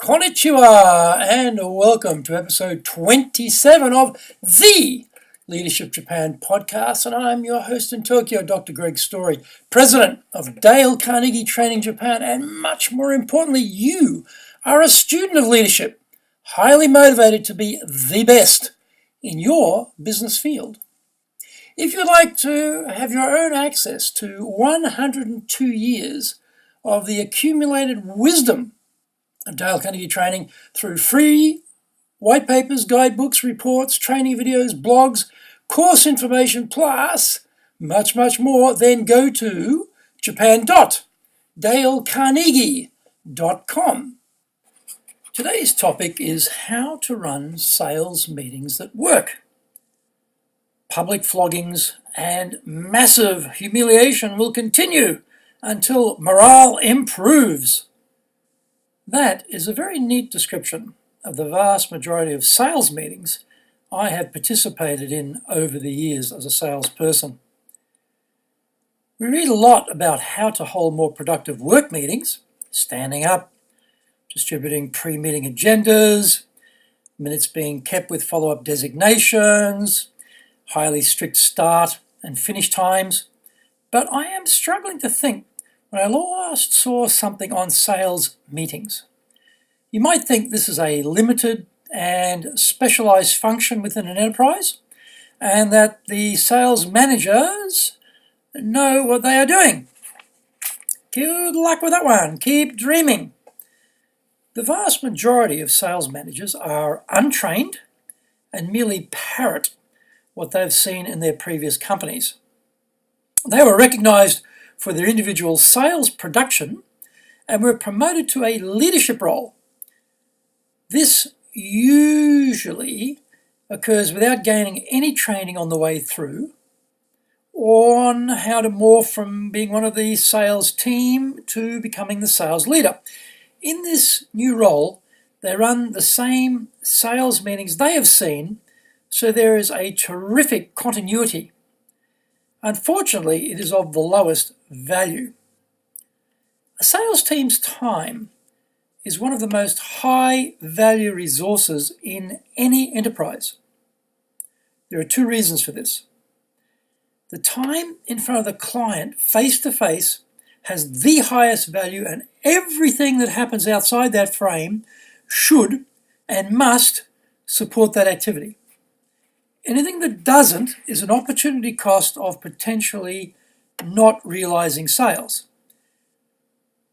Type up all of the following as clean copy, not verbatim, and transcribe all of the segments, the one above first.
Konnichiwa and welcome to episode 27 of the Leadership Japan podcast, and I'm your host in Tokyo, Dr. Greg Story, president of Dale Carnegie Training Japan, and much more importantly, you are a student of leadership, highly motivated to be the best in your business field. If you'd like to have your own access to 102 years of the accumulated wisdom of Dale Carnegie Training through free white papers, guidebooks, reports, training videos, blogs, course information, plus much more, then go to japan.dalecarnegie.com. Today's topic is how to run sales meetings that work. Public floggings and massive humiliation will continue until morale improves. That is a very neat description of the vast majority of sales meetings I have participated in over the years as a salesperson. We read a lot about how to hold more productive work meetings, standing up, distributing pre-meeting agendas, minutes being kept with follow-up designations, highly strict start and finish times, but I am struggling to think when I last saw something on sales meetings. You might think this is a limited and specialized function within an enterprise, and that the sales managers know what they are doing. Good luck with that one. Keep dreaming. The vast majority of sales managers are untrained and merely parrot what they've seen in their previous companies. They were recognized for their individual sales production and were promoted to a leadership role. This usually occurs without gaining any training on the way through on how to morph from being one of the sales team to becoming the sales leader. In this new role, they run the same sales meetings they have seen, so there is a terrific continuity. Unfortunately, it is of the lowest value. A sales team's time is one of the most high-value resources in any enterprise. There are two reasons for this. The time in front of the client, face-to-face, has the highest value, and everything that happens outside that frame should and must support that activity. Anything that doesn't is an opportunity cost of potentially not realizing sales.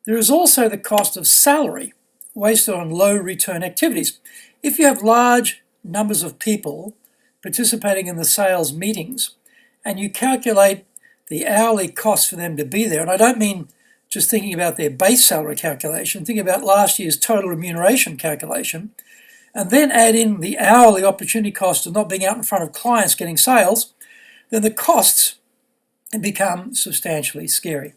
There is also the cost of salary wasted on low return activities. If you have large numbers of people participating in the sales meetings and you calculate the hourly cost for them to be there, and I don't mean just thinking about their base salary calculation, think about last year's total remuneration calculation, and then add in the hourly opportunity cost of not being out in front of clients getting sales, then the costs can become substantially scary.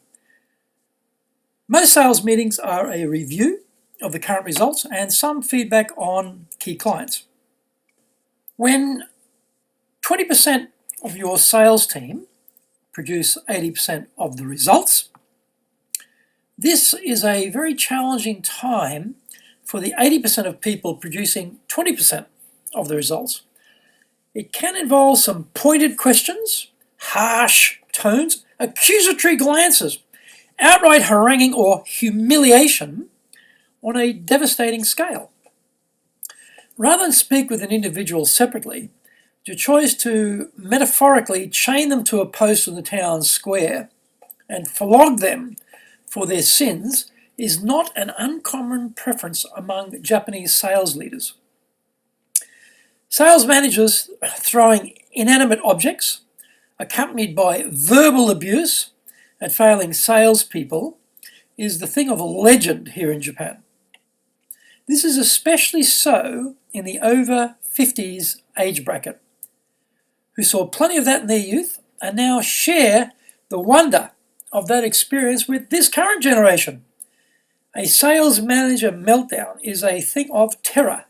Most sales meetings are a review of the current results and some feedback on key clients. When 20% of your sales team produce 80% of the results, this is a very challenging time for the 80% of people producing 20% of the results. It can involve some pointed questions, harsh tones, accusatory glances, outright haranguing or humiliation on a devastating scale. Rather than speak with an individual separately, your choice to metaphorically chain them to a post in the town square and flog them for their sins is not an uncommon preference among Japanese sales leaders. Sales managers throwing inanimate objects, accompanied by verbal abuse at failing salespeople, is the thing of a legend here in Japan. This is especially so in the over 50s age bracket, who saw plenty of that in their youth and now share the wonder of that experience with this current generation. A sales manager meltdown is a thing of terror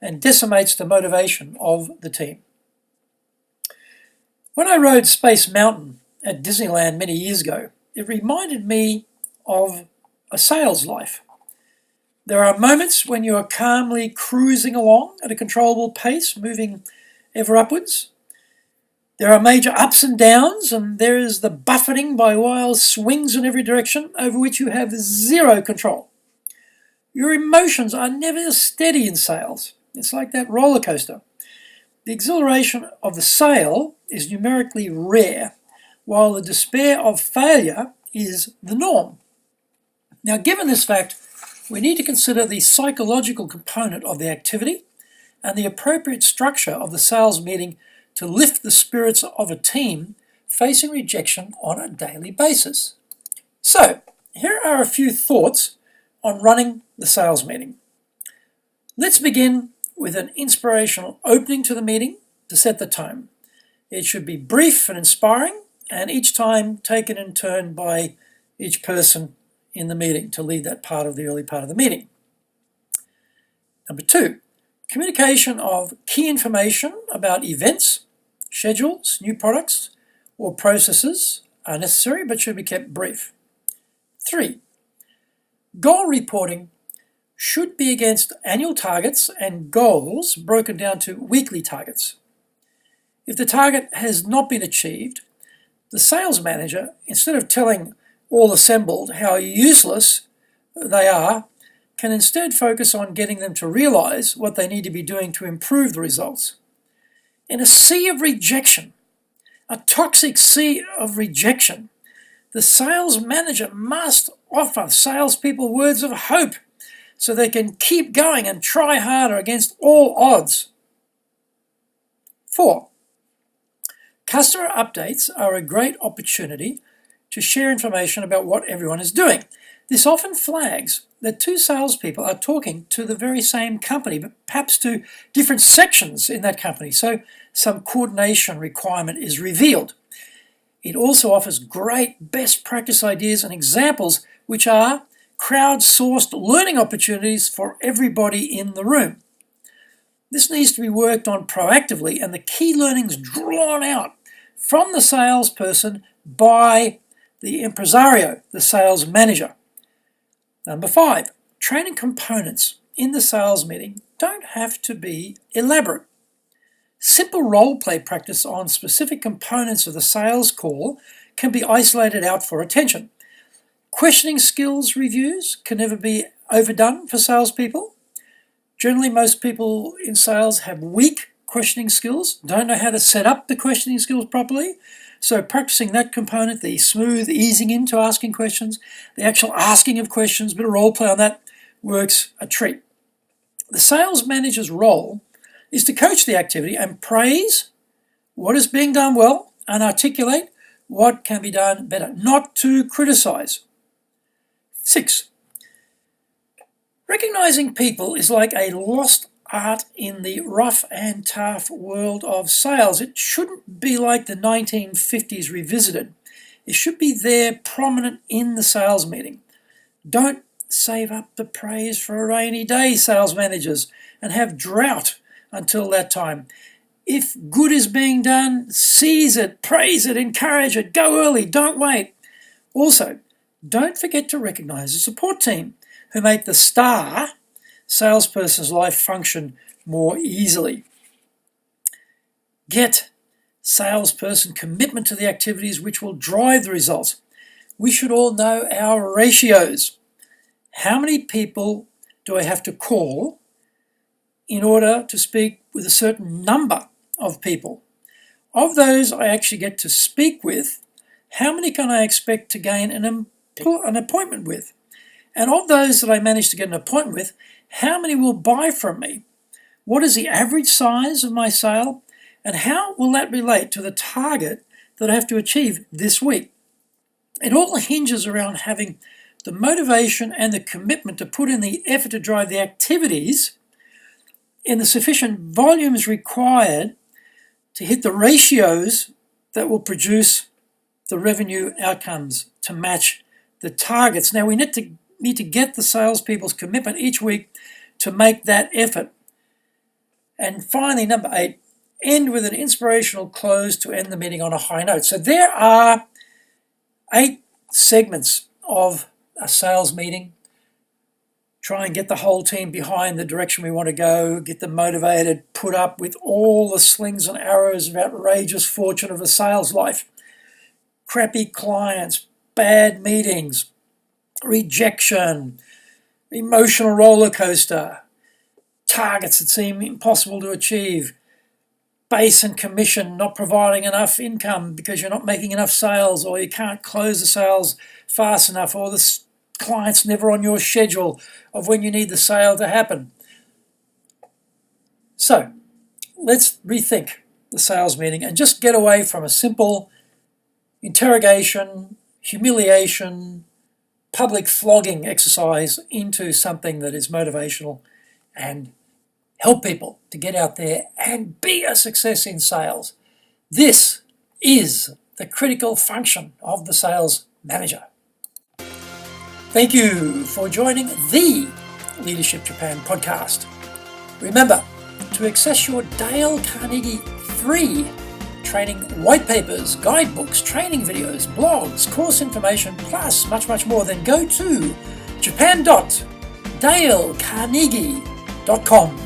and decimates the motivation of the team. When I rode Space Mountain at Disneyland many years ago, it reminded me of a sales life. There are moments when you are calmly cruising along at a controllable pace, moving ever upwards. There are major ups and downs, and there is the buffeting by wild swings in every direction over which you have zero control. Your emotions are never steady in sales. It's like that roller coaster. The exhilaration of the sale is numerically rare, while the despair of failure is the norm. Now, given this fact, we need to consider the psychological component of the activity and the appropriate structure of the sales meeting to lift the spirits of a team facing rejection on a daily basis. So, here are a few thoughts on running the sales meeting. Let's begin with an inspirational opening to the meeting to set the tone. It should be brief and inspiring, and each time taken in turn by each person in the meeting to lead that part of the early part of the meeting. Number 2, communication of key information about events, schedules, new products, or processes are necessary but should be kept brief. 3, goal reporting should be against annual targets and goals broken down to weekly targets. If the target has not been achieved, the sales manager, instead of telling all assembled how useless they are, can instead focus on getting them to realize what they need to be doing to improve the results. In a sea of rejection, a toxic sea of rejection, the sales manager must offer salespeople words of hope so they can keep going and try harder against all odds. 4, customer updates are a great opportunity to share information about what everyone is doing. This often flags that two salespeople are talking to the very same company, but perhaps to different sections in that company, so some coordination requirement is revealed. It also offers great best practice ideas and examples, which are crowdsourced learning opportunities for everybody in the room. This needs to be worked on proactively, and the key learnings drawn out from the salesperson by the impresario, the sales manager. Number 5, training components in the sales meeting don't have to be elaborate. Simple role-play practice on specific components of the sales call can be isolated out for attention. Questioning skills reviews can never be overdone for salespeople. Generally, most people in sales have weak questioning skills, don't know how to set up the questioning skills properly. So practicing that component, the smooth easing into asking questions, the actual asking of questions, a bit of role play on that works a treat. The sales manager's role is to coach the activity and praise what is being done well and articulate what can be done better, not to criticize. 6, recognizing people is like a lost art in the rough and tough world of sales. It shouldn't be like the 1950s revisited. It should be there prominent in the sales meeting. Don't save up the praise for a rainy day, sales managers, and have drought until that time. If good is being done, seize it, praise it, encourage it, go early, don't wait. Also, don't forget to recognize the support team who make the star salesperson's life function more easily. Get salesperson commitment to the activities which will drive the results. We should all know our ratios. How many people do I have to call in order to speak with a certain number of people? Of those I actually get to speak with, how many can I expect to gain an appointment with? And of those that I manage to get an appointment with, how many will buy from me? What is the average size of my sale? And how will that relate to the target that I have to achieve this week? It all hinges around having the motivation and the commitment to put in the effort to drive the activities in the sufficient volumes required to hit the ratios that will produce the revenue outcomes to match the targets. Now, we need to get the salespeople's commitment each week to make that effort. And finally, number 8, end with an inspirational close to end the meeting on a high note. So there are 8 segments of a sales meeting. try and get the whole team behind the direction we want to go, get them motivated, put up with all the slings and arrows of outrageous fortune of a sales life. Crappy clients, bad meetings, rejection, emotional roller coaster, targets that seem impossible to achieve, base and commission not providing enough income because you're not making enough sales, or you can't close the sales fast enough, or the client's never on your schedule of when you need the sale to happen. So let's rethink the sales meeting and just get away from a simple interrogation, humiliation, public flogging exercise into something that is motivational and help people to get out there and be a success in sales. This is the critical function of the sales manager. Thank you for joining the Leadership Japan podcast. Remember to access your Dale Carnegie free training white papers, guidebooks, training videos, blogs, course information, plus much more, then go to japan.dalecarnegie.com.